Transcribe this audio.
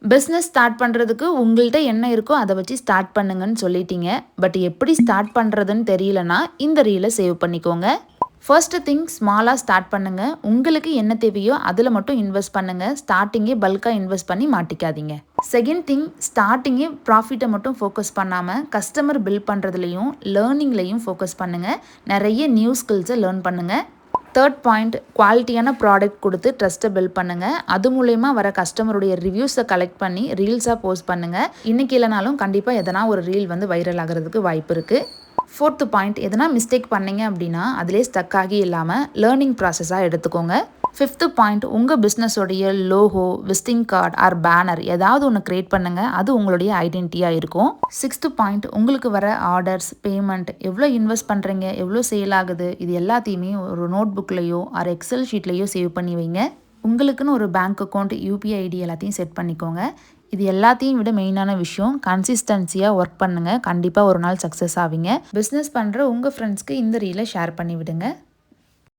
Business start பண்ணுறதுக்கு உங்கள்கிட்ட என்ன இருக்கோ அதை வச்சு ஸ்டார்ட் பண்ணுங்கன்னு சொல்லிட்டீங்க. பட் எப்படி ஸ்டார்ட் பண்ணுறதுன்னு தெரியலனா இந்த ரீலை சேவ் பண்ணிக்கோங்க. ஃபர்ஸ்ட் திங் ஸ்மாலாக ஸ்டார்ட் பண்ணுங்கள். உங்களுக்கு என்ன தேவையோ அதில் மட்டும் இன்வெஸ்ட் பண்ணுங்கள். ஸ்டார்டிங்கே பல்காக இன்வெஸ்ட் பண்ணி மாட்டிக்காதீங்க. செகண்ட் திங், ஸ்டார்டிங்கே ப்ராஃபிட்டை மட்டும் ஃபோக்கஸ் பண்ணாமல் கஸ்டமர் பில்ட் பண்ணுறதுலையும் லேர்னிங்லையும் ஃபோக்கஸ் பண்ணுங்கள். நிறைய நியூ ஸ்கில்ஸை லேர்ன் பண்ணுங்கள். தேர்ட் பாயிண்ட், குவாலிட்டியான ப்ராடக்ட் கொடுத்து ட்ரஸ்ட்டை பில்ட் பண்ணுங்கள். அது மூலயமா வர கஸ்டமருடைய ரிவ்யூஸை கலெக்ட் பண்ணி ரீல்ஸாக போஸ்ட் பண்ணுங்கள். இன்றைக்கி இல்லைனாலும் கண்டிப்பாக எதனா ஒரு ரீல் வந்து வைரல் ஆகிறதுக்கு வாய்ப்பு இருக்குது. ஃபோர்த்து பாயிண்ட், எதனா மிஸ்டேக் பண்ணீங்க அப்படின்னா அதிலே ஸ்டக் ஆகி இல்லாமல் லேர்னிங் ப்ராசஸாக எடுத்துக்கோங்க. ஃபிஃப்த்து பாயிண்ட், உங்கள் பிஸ்னஸோடைய logo, visiting card or banner ஏதாவது ஒன்று க்ரியேட் பண்ணுங்கள். அது உங்களுடைய ஐடென்டிட்டியாக இருக்கும். சிக்ஸ்த்து பாயிண்ட், உங்களுக்கு வர ஆர்டர்ஸ், பேமெண்ட், எவ்வளோ இன்வெஸ்ட் பண்ணுறீங்க, எவ்வளோ சேல் ஆகுது, இது எல்லாத்தையுமே ஒரு நோட் புக்லேயோ ஆர் எக்ஸல் ஷீட்லேயோ சேவ் பண்ணி வைங்க. உங்களுக்குன்னு ஒரு பேங்க் அக்கௌண்ட், யூபிஐ ஐடி எல்லாத்தையும் செட் பண்ணிக்கோங்க. இது எல்லாத்தையும் விட மெயினான விஷயம், கன்சிஸ்டன்சியாக ஒர்க் பண்ணுங்கள். கண்டிப்பாக ஒரு நாள் சக்ஸஸ் ஆவீங்க. பிஸ்னஸ் பண்ணுற உங்கள் ஃப்ரெண்ட்ஸ்க்கு இந்த ரீலை ஷேர் பண்ணி விடுங்க.